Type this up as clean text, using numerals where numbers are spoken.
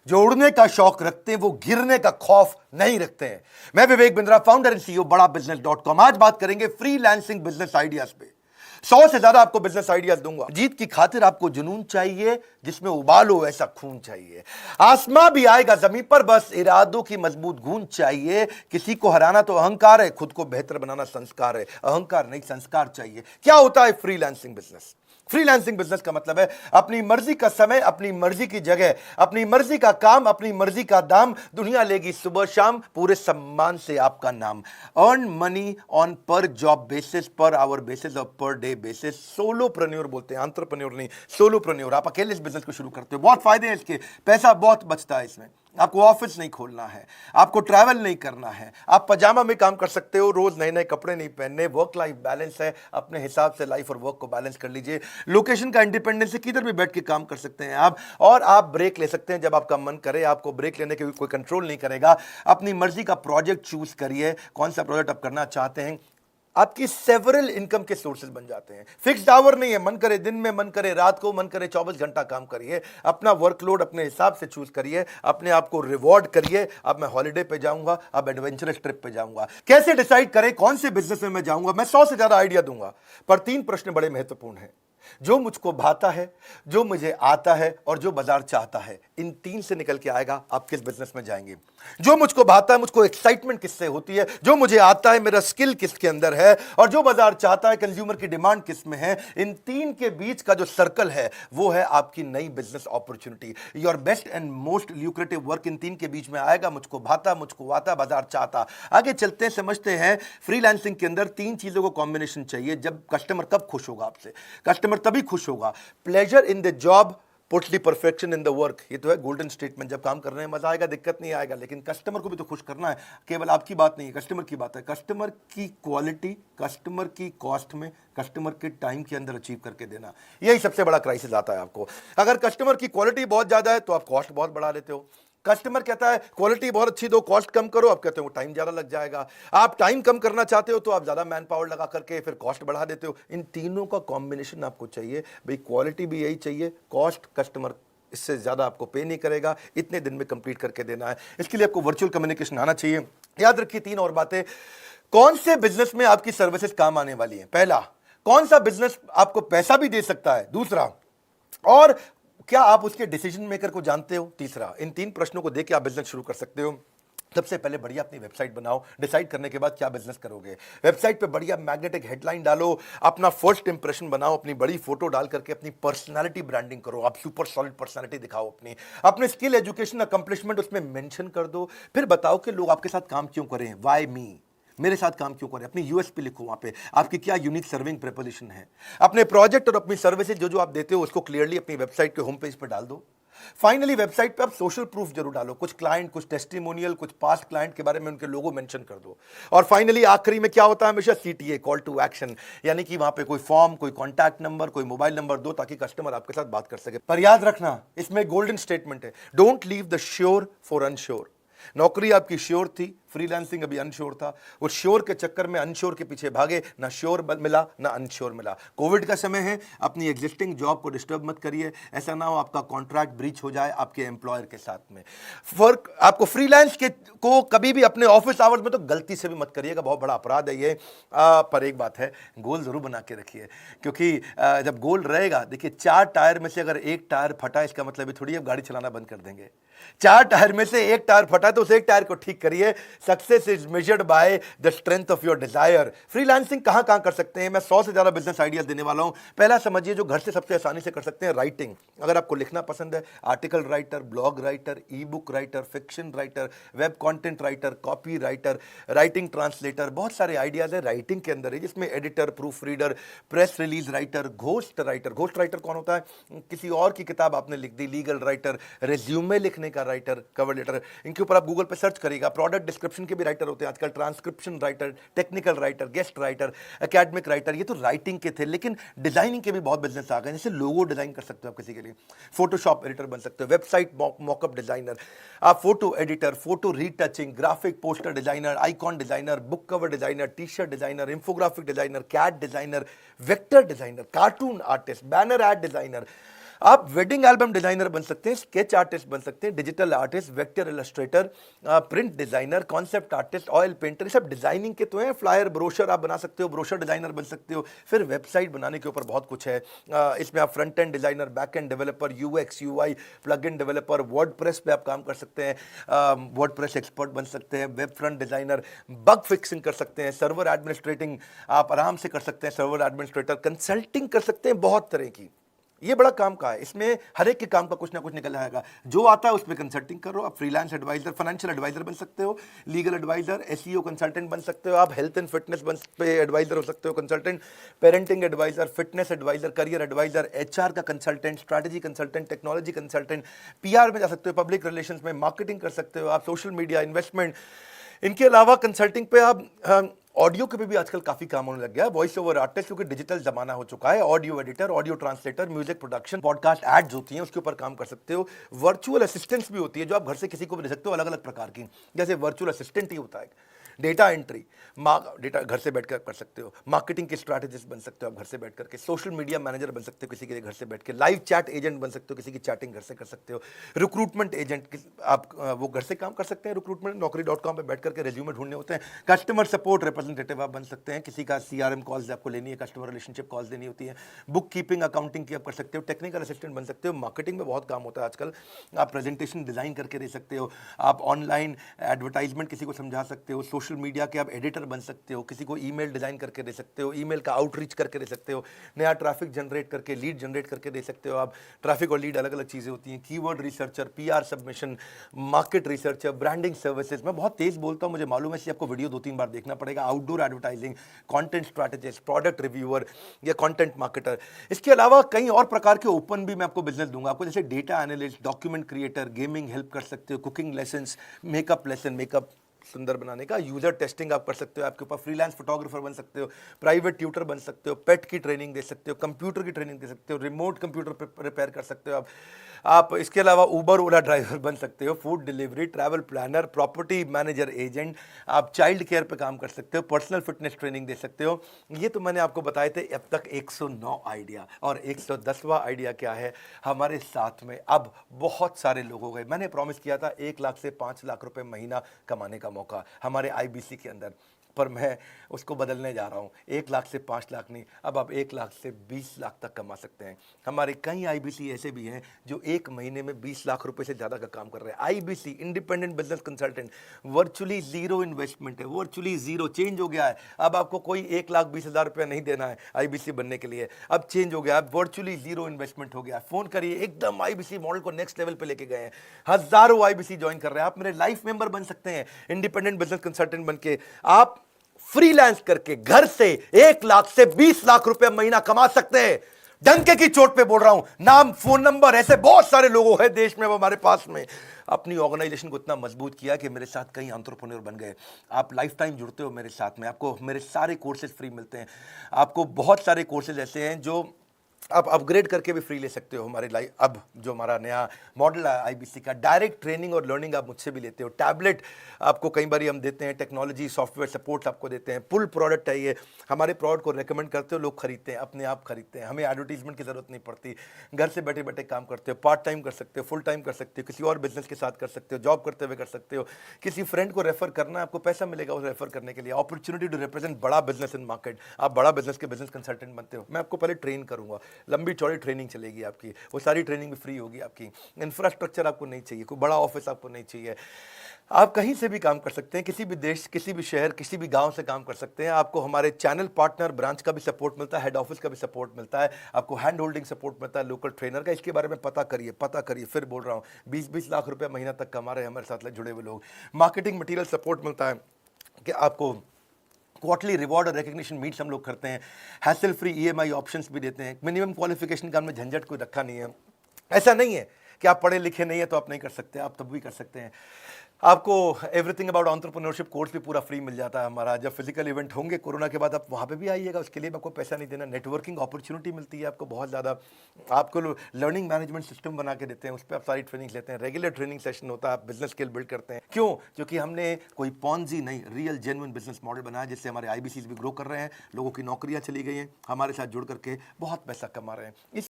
जो उड़ने का शौक रखते हैं वो गिरने का खौफ नहीं रखते हैं। मैं Vivek Bindra, founder and CEO बड़ा बिजनेस.com। आज बात करेंगे फ्रीलांसिंग बिजनेस आइडियाज पे। 100 से ज्यादा आपको बिजनेस आइडियाज दूंगा। जीत की खातिर आपको जुनून चाहिए, जिसमें उबाल हो ऐसा खून चाहिए। आसमां भी आएगा जमीन पर, बस इरादों की मजबूत गूंज चाहिए। किसी को हराना तो अहंकार है, खुद को बेहतर बनाना संस्कार है। अहंकार नहीं, संस्कार चाहिए। क्या होता है फ्रीलांसिंग बिजनेस? फ्रीलांसिंग बिजनेस का मतलब है अपनी मर्जी का समय, अपनी मर्जी की जगह, अपनी मर्जी का काम, अपनी मर्जी का दाम। दुनिया लेगी सुबह शाम, पूरे सम्मान से आपका नाम। अर्न मनी ऑन पर job basis, per hour basis और पर डे बेसिस। सोलोप्रेन्योर बोलते हैं, एंटरप्रेन्योर नहीं, सोलोप्रेन्योर। आप अकेले इस बिजनेस को शुरू करते हो, बहुत फायदे हैं इसके, पैसा बहुत बचता है इसमें। आपको ऑफिस नहीं खोलना है, आपको ट्रैवल नहीं करना है, आप पजामा में काम कर सकते हो, रोज नए नए कपड़े नहीं पहनने। वर्क लाइफ बैलेंस है, अपने हिसाब से लाइफ और वर्क को बैलेंस कर लीजिए। लोकेशन का इंडिपेंडेंस है, किधर भी बैठ के काम कर सकते हैं आप। और आप ब्रेक ले सकते हैं जब आपका मन करे। आपको ब्रेक लेने के कोई कंट्रोल नहीं करेगा। अपनी मर्जी का प्रोजेक्ट चूज करिए, कौन सा प्रोजेक्ट आप करना चाहते हैं। आपकी सेवरल इनकम के सोर्सेज बन जाते हैं। फिक्स्ड आवर नहीं है, मन करे दिन में, मन करे रात को, मन करे 24 घंटा काम करिए। अपना वर्कलोड अपने हिसाब से चूज करिए, अपने आप को रिवॉर्ड करिए। अब मैं हॉलिडे पे जाऊंगा, अब एडवेंचरस ट्रिप पे जाऊंगा। कैसे डिसाइड करें कौन से बिजनेस में मैं जाऊंगा? मैं 100 से ज्यादा आइडिया दूंगा, पर 3 प्रश्न बड़े महत्वपूर्ण हैं। जो मुझको भाता है, जो मुझे आता है और जो बाजार चाहता है, इन 3 से निकल के आएगा आप किस बिजनेस में जाएंगे। जो मुझको भाता है, मुझको एक्साइटमेंट किससे होती है, जो मुझे आता है, मेरा स्किल किसके अंदर है, और जो बाजार चाहता है, कंज्यूमर की डिमांड किस में है। इन 3 के बीच का जो सर्कल है वो है आपकी नई business opportunity. Your best and most lucrative work in 3 के बीच में आएगा। मुझको भाता, मुझको आता, बाजार चाहता। आगे चलते हैं, समझते हैं फ्रीलांसिंग के अंदर 3 चीजों को कॉम्बिनेशन चाहिए। जब कस्टमर कब खुश होगा आपसे? कस्टमर तभी खुश होगा। Pleasure in the job puts the perfection in the work. ये तो है गोल्डन स्टेटमेंट। जब काम कर रहे हैं मजा आएगा, दिक्कत नहीं आएगा, लेकिन कस्टमर को भी तो खुश करना है। केवल आपकी बात नहीं है, कस्टमर की बात है। कस्टमर की क्वालिटी कस्टमर की कॉस्ट में, कस्टमर के टाइम के अंदर अचीव करके देना, यही सबसे बड़ा क्राइसिस आता है आपको। अगर कस्टमर की क्वालिटी बहुत ज्यादा है तो आप कॉस्ट बहुत बढ़ा लेते हो। कस्टमर कहता है क्वालिटी बहुत अच्छी दो, कॉस्ट कम करो, आप कहते हो टाइम ज्यादा लग जाएगा। आप टाइम कम करना चाहते हो तो आप ज्यादा मैन पावर लगा करके फिर कॉस्ट बढ़ा देते हो। इन तीनों का कॉम्बिनेशन आपको चाहिए भाई। क्वालिटी भी यही चाहिए, कॉस्ट कस्टमर इससे ज्यादा आपको पे नहीं करेगा, इतने दिन में कंप्लीट करके देना है। इसके लिए आपको वर्चुअल कम्युनिकेशन आना चाहिए। याद रखिए 3 और बातें। कौन से बिजनेस में आपकी सर्विसेज काम आने वाली है? पहला, कौन सा बिजनेस आपको पैसा भी दे सकता है? दूसरा, और क्या आप उसके डिसीजन मेकर को जानते हो? तीसरा। इन 3 प्रश्नों को देके आप बिजनेस शुरू कर सकते हो। सबसे पहले बढ़िया अपनी वेबसाइट बनाओ। डिसाइड करने के बाद क्या बिजनेस करोगे, वेबसाइट पे बढ़िया मैग्नेटिक हेडलाइन डालो, अपना फर्स्ट इंप्रेशन बनाओ, अपनी बड़ी फोटो डाल करके अपनी पर्सनालिटी ब्रांडिंग करो। आप सुपर सॉलिड पर्सनालिटी दिखाओ अपने स्किल, एजुकेशन, अकम्प्लिशमेंट उसमें मेंशन कर दो। फिर बताओ कि लोग आपके साथ काम क्यों करें, व्हाई मी, मेरे साथ काम क्यों करें। अपनी यूएसपी लिखो, वहां पे आपकी क्या यूनिक सर्विंग प्रोपोजिशन है। अपने प्रोजेक्ट और अपनी सर्विसेज जो जो आप देते हो उसको क्लियरली अपनी वेबसाइट के होम पेज पर डाल दो। फाइनली वेबसाइट पे आप सोशल प्रूफ जरूर डालो, कुछ क्लाइंट, कुछ टेस्टिमोनियल, कुछ पास्ट क्लाइंट के बारे में उनके लोगो मेंशन कर दो। और फाइनली आखिरी में क्या होता है हमेशा? सीटीए, कॉल टू एक्शन, यानी कि वहां पे कोई फॉर्म, कोई कॉन्टैक्ट नंबर, कोई मोबाइल नंबर दो ताकि कस्टमर आपके साथ बात कर सके। पर याद रखना, इसमें गोल्डन स्टेटमेंट है, don't leave the sure for unsure. नौकरी आपकी श्योर थी, फ्रीलांसिंग अभी अनश्योर था। उस श्योर के चक्कर में अनश्योर के पीछे भागे, ना श्योर मिला ना अनश्योर मिला। कोविड का समय है, अपनी एग्जिस्टिंग जॉब को डिस्टर्ब मत करिए। ऐसा ना हो आपका कॉन्ट्रैक्ट ब्रीच हो जाए आपके एम्प्लॉयर के साथ में। फर्क आपको फ्रीलांस के को कभी भी अपने ऑफिस आवर्स में तो गलती से भी मत करिएगा, बहुत बड़ा अपराध है ये। पर एक बात है, गोल जरूर बना के रखिए, क्योंकि जब गोल रहेगा, देखिए 4 टायर में से अगर 1 टायर फटा, इसका मतलब थोड़ी अब गाड़ी चलाना बंद कर देंगे। 4 टायर में से 1 टायर फटा तो उस 1 टायर को ठीक करिए। Success is measured by the strength of your desire. Freelancing कहां कहां कर सकते हैं? मैं 100 से ज्यादा बिजनेस आइडियाज देने वाला हूं। पहला समझिए, जो घर से सबसे आसानी से कर सकते हैं, राइटिंग। अगर आपको लिखना पसंद है, आर्टिकल राइटर, ब्लॉग राइटर, ई book writer, fiction writer, web content writer, copy writer, writing translator, बहुत सारे आइडियाज है राइटिंग के अंदर है, जिसमें editor, proof reader, press release writer, ghost writer. Ghost writer कौन होता है? किसी और की किताब आपने लिख दी। लीगल राइटर, रेज्यूमे लिखने का राइटर, कवर लेटर, इनके ऊपर आप गूगल पे सर्च करिएगा। प्रोडक्ट डिस्क्रिप्शन के भी राइटर होते हैं आजकल, transcription writer, technical writer, guest writer, academic writer. ये तो राइटिंग के थे, लेकिन डिजाइनिंग के भी बहुत बिजनेस आ गए। जैसे लोगो डिजाइन कर सकते हो आप किसी के लिए, फोटोशॉप एडिटर बन सकते हो, वेबसाइट मॉकअप डिजाइनर, आप photo editor, photo retouching, graphic poster designer, icon designer, book cover designer, T shirt designer, infographic designer, CAD designer, vector designer, cartoon artist, banner ad designer, आप wedding album designer बन सकते हैं, sketch artist बन सकते हैं, digital artist, vector illustrator, print designer, concept artist, oil painter, ये सब designing के तो हैं। फ्लायर, ब्रोशर आप बना सकते हो, ब्रोशर डिजाइनर बन सकते हो। फिर वेबसाइट बनाने के ऊपर बहुत कुछ है। इसमें आप front end designer, back end developer, UX UI, plug in developer, WordPress पे आप काम कर सकते हैं, वर्डप्रेस एक्सपर्ट बन सकते हैं, web front designer, bug fixing कर सकते हैं, सर्वर एडमिनिस्ट्रेटिंग आप आराम से कर सकते हैं, सर्वर एडमिनिस्ट्रेटर, कंसल्टिंग कर सकते हैं, बहुत तरह की। ये बड़ा काम का है, इसमें हर एक के काम का कुछ ना कुछ निकल आएगा। जो आता है उसमें कंसल्टिंग करो। आप फ्रीलांस एडवाइजर, फाइनेंशियल एडवाइजर बन सकते हो, लीगल एडवाइजर, एसईओ कंसल्टेंट बन सकते हो, आप हेल्थ एंड फिटनेस पे एडवाइजर हो सकते हो, consultant, parenting advisor, fitness advisor, career advisor, HR का consultant, strategy consultant, technology consultant, PR में जा सकते हो, पब्लिक रिलेशंस में, मार्केटिंग कर सकते हो आप, सोशल मीडिया, इन्वेस्टमेंट। इनके अलावा कंसल्टिंग पे आप ऑडियो के भी आजकल काफी काम होने लग गया है। वॉइस ओवर आर्टिस्ट, क्योंकि डिजिटल जमाना हो चुका है, audio editor, audio translator, music production, podcast ads होती हैं, उसके ऊपर काम कर सकते हो। वर्चुअल असिस्टेंट्स भी होती है जो आप घर से किसी को भी दे सकते हो, अलग अलग प्रकार की। जैसे वर्चुअल असिस्टेंट ही होता है, डेटा एंट्री, डेटा घर से बैठकर कर सकते हो, मार्केटिंग के स्ट्रैटेजिस्ट बन सकते हो आप घर से बैठ करके, सोशल मीडिया मैनेजर बन सकते हो किसी के घर से बैठ के, लाइव चैट एजेंट बन सकते हो, किसी की चैटिंग घर से कर सकते हो, रिक्रूटमेंट एजेंट आप वो घर से काम कर सकते हैं, रिक्रूटमेंट naukri.com पे बैठ करके रेज्यूमे ढूंढने होते हैं। कस्टमर सपोर्ट रिप्रेजेंटेटिव आप बन सकते हैं, किसी का सीआरएम कॉल्स आपको लेनी है, कस्टमर रिलेशनशिप कॉल्स देनी होती है, बुक कीपिंग, अकाउंटिंग की आप कर सकते हो, टेक्निकल असिस्टेंट बन सकते हो, मार्केटिंग में बहुत काम होता है आजकल, आप प्रेजेंटेशन डिजाइन करके दे सकते हो, आप ऑनलाइन एडवर्टाइजमेंट किसी को समझा सकते हो, सोशल मीडिया के आप एडिटर बन सकते हो, किसी को ईमेल डिजाइन करके दे सकते हो, ईमेल का आउटरीच करके दे सकते हो, नया ट्रैफिक जनरेट करके, लीड जनरेट करके दे सकते हो आप। ट्रैफिक और लीड अलग अलग चीजें होती हैं। Keyword researcher, PR submission, market researcher, branding services. मैं बहुत तेज बोलता हूं, मुझे मालूम है, आपको वीडियो 2-3 बार देखना पड़ेगा। Outdoor advertising, content strategist, product reviewer या कंटेंट मार्केटर। इसके अलावा कई और प्रकार के ओपन भी मैं आपको बिजनेस दूंगा आपको, जैसे data analyst, document creator, gaming help कर सकते हो, cooking lesson, makeup lesson, makeup सुंदर बनाने का, यूजर टेस्टिंग आप कर सकते हो, आपके ऊपर फ्रीलांस फोटोग्राफर बन सकते हो, प्राइवेट ट्यूटर बन सकते हो, पेट की ट्रेनिंग दे सकते हो, कंप्यूटर की ट्रेनिंग दे सकते हो, रिमोट कंप्यूटर रिपेयर कर सकते हो आप इसके अलावा उबर ओला ड्राइवर बन सकते हो, food delivery, travel planner, property manager agent, आप चाइल्ड केयर पे काम कर सकते हो, पर्सनल फिटनेस ट्रेनिंग दे सकते हो। ये तो मैंने आपको बताए थे अब तक 109 आइडिया, और 110वां आइडिया क्या है हमारे साथ में। अब बहुत सारे लोग हो गए, मैंने प्रॉमिस किया था 1 लाख से 5 लाख रुपए महीना कमाने का मौका हमारे आईबीसी के अंदर, पर मैं उसको बदलने जा रहा हूँ। 1 लाख से 5 लाख नहीं, अब आप 1 लाख से 20 लाख तक कमा सकते हैं। हमारे कई आईबीसी ऐसे भी हैं जो एक महीने में 20 लाख रुपए से ज़्यादा का काम कर रहे हैं। IBC, independent business consultant, virtually zero investment है, वर्चुअली जीरो। चेंज हो गया है, अब आपको कोई 1,20,000 रुपया नहीं देना है आईबीसी बनने के लिए, अब चेंज हो गया है, वर्चुअली जीरो इन्वेस्टमेंट हो गया। फोन करिए, एकदम आईबीसी मॉडल को नेक्स्ट लेवल पे लेके गए हैं, हजारों आईबीसी ज्वाइन कर रहे हैं। आप मेरे लाइफ मेंबर बन सकते हैं, इंडिपेंडेंट बिजनेस कंसल्टेंट बन के आप फ्रीलांस करके घर से 1 लाख से 20 लाख रुपए महीना कमा सकते हैं। डंके की चोट पे बोल रहा हूं, नाम, फोन नंबर, ऐसे बहुत सारे लोग हैं देश में, वो हमारे पास में अपनी ऑर्गेनाइजेशन को इतना मजबूत किया कि मेरे साथ कई एंटरप्रेन्योर बन गए। आप लाइफ टाइम जुड़ते हो मेरे साथ में, आपको मेरे सारे कोर्सेज फ्री मिलते हैं। आपको बहुत सारे कोर्सेज ऐसे हैं जो आप अपग्रेड करके भी फ्री ले सकते हो हमारे लाइफ। अब जो हमारा नया मॉडल है आईबीसी का, डायरेक्ट ट्रेनिंग और लर्निंग आप मुझसे भी लेते हो, टैबलेट आपको कई बार हम देते हैं, टेक्नोलॉजी सॉफ्टवेयर सपोर्ट आपको देते हैं, फुल प्रोडक्ट है ये। हमारे प्रोडक्ट को रेकमेंड करते हो, लोग खरीदते हैं, अपने आप खरीदते हैं, हमें एडवर्टीजमेंट की जरूरत नहीं पड़ती। घर से बैठे बैठे काम करते हो, पार्ट टाइम कर सकते हो, फुल टाइम कर सकते हो, किसी और बिजनेस के साथ कर सकते हो, जॉब करते हुए कर सकते हो। किसी फ्रेंड को रेफर करना है, आपको पैसा मिलेगा उसे रेफर करने के लिए। अपॉर्चुनिटी टू रिप्रेजेंट बड़ा बिजनेस इन मार्केट, आप बड़ा बिजनेस के बिजनेस कंसल्टेंट बनते हो, मैं आपको पहले ट्रेन करूंगा, लंबी चौड़ी ट्रेनिंग चलेगी आपकी, वो सारी ट्रेनिंग भी फ्री होगी आपकी। इंफ्रास्ट्रक्चर आपको नहीं चाहिए, कोई बड़ा ऑफिस आपको नहीं चाहिए, आप कहीं से भी काम कर सकते हैं, किसी भी देश, किसी भी शहर, किसी भी गांव से काम कर सकते हैं। आपको हमारे चैनल पार्टनर ब्रांच का भी सपोर्ट मिलता है, हेड ऑफिस का भी सपोर्ट मिलता है, आपको हैंड होल्डिंग सपोर्ट मिलता है, लोकल ट्रेनर का। इसके बारे में पता करिए, पता करिए, फिर बोल रहा हूँ, 20-20 लाख रुपए महीना तक कमा रहे हैं हमारे साथ जुड़े हुए लोग। मार्केटिंग मटीरियल सपोर्ट मिलता है कि आपको क्वार्टरली रिवॉर्ड और रिकग्निशन मीट्स हम लोग करते हैं, हैसल फ्री ईएमआई ऑप्शंस भी देते हैं। मिनिमम क्वालिफिकेशन का हमने झंझट कोई रखा नहीं है। ऐसा नहीं है कि आप पढ़े लिखे नहीं है तो आप नहीं कर सकते, आप तब भी कर सकते हैं। आपको एवरीथिंग अबाउट एंटरप्रेन्योरशिप कोर्स भी पूरा फ्री मिल जाता है हमारा। जब फिजिकल इवेंट होंगे कोरोना के बाद, आप वहाँ पे भी आइएगा, उसके लिए आपको पैसा नहीं देना। नेटवर्किंग अपॉर्चुनिटी मिलती है आपको बहुत ज़्यादा। आपको लर्निंग मैनेजमेंट सिस्टम बना के देते हैं, उस पर आप सारी ट्रेनिंग लेते हैं। रेगुलर ट्रेनिंग सेशन होता है, आप बिजनेस स्किल बिल्ड करते हैं। क्यों? क्योंकि हमने कोई पॉन्जी नहीं, रियल जेन्युइन बिजनेस मॉडल बनाया, जिससे हमारे आईबीसी भी ग्रो कर रहे हैं, लोगों की नौकरियाँ चली गई हैं, हमारे साथ जुड़ करके बहुत पैसा कमा रहे हैं।